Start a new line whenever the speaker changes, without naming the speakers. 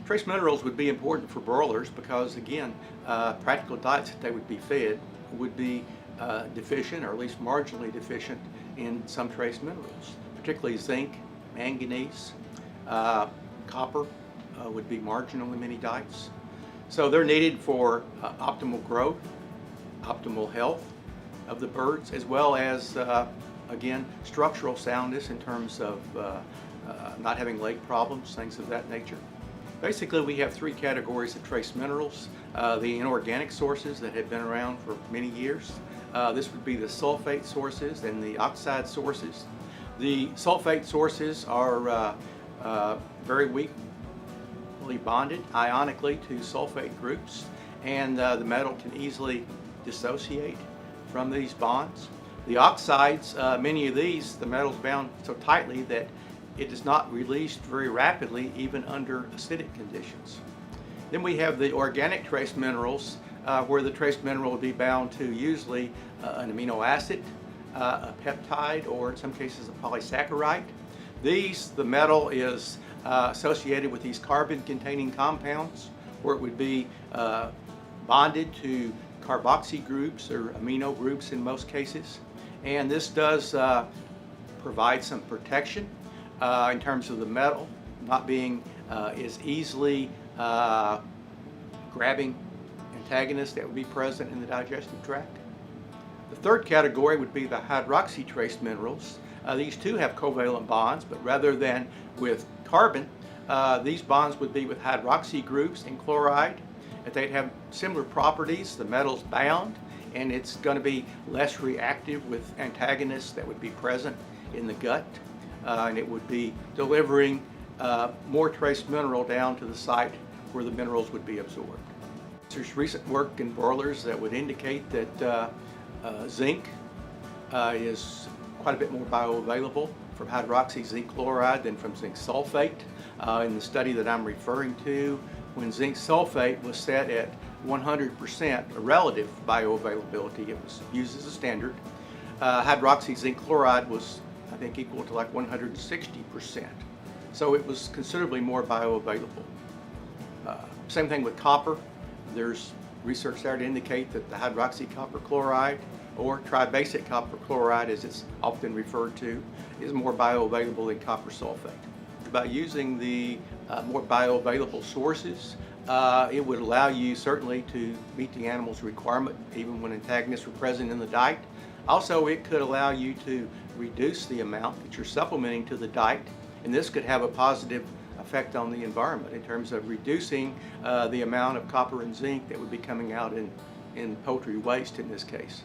Trace minerals would be important for broilers because, again, practical diets that they would be fed would be deficient, or at least marginally deficient, in some trace minerals, particularly zinc, manganese, copper would be marginal in many diets. So they're needed for optimal growth, optimal health of the birds, as well as, again, structural soundness in terms of not having leg problems, things of that nature. Basically, we have three categories of trace minerals. The inorganic sources that have been around for many years. This would be the sulfate sources and the oxide sources. The sulfate sources are very weakly bonded ionically to sulfate groups, and the metal can easily dissociate from these bonds. The oxides, many of these, the metal's bound so tightly that it is not released very rapidly even under acidic conditions. Then we have the organic trace minerals, where the trace mineral would be bound to usually an amino acid, a peptide, or in some cases a polysaccharide. The metal is associated with these carbon-containing compounds, where it would be bonded to carboxy groups or amino groups in most cases. And this does provide some protection in terms of the metal not being as easily grabbing antagonists that would be present in the digestive tract. The third category would be the hydroxy trace minerals. These too have covalent bonds, but rather than with carbon, these bonds would be with hydroxy groups and chloride. If they'd have similar properties, the metal's bound, and it's going to be less reactive with antagonists that would be present in the gut, and it would be delivering more trace mineral down to the site where the minerals would be absorbed. There's recent work in broilers that would indicate that zinc is quite a bit more bioavailable from hydroxy zinc chloride than from zinc sulfate. In the study that I'm referring to, when zinc sulfate was set at 100% relative bioavailability, it was used as a standard. Hydroxy zinc chloride was, I think, equal to like 160%. So it was considerably more bioavailable. Same thing with copper. There's research there to indicate that the hydroxy copper chloride, or tribasic copper chloride as it's often referred to, is more bioavailable than copper sulfate. By using the more bioavailable sources, it would allow you certainly to meet the animal's requirement even when antagonists were present in the diet. Also, it could allow you to reduce the amount that you're supplementing to the diet, and this could have a positive effect on the environment in terms of reducing the amount of copper and zinc that would be coming out in poultry waste in this case.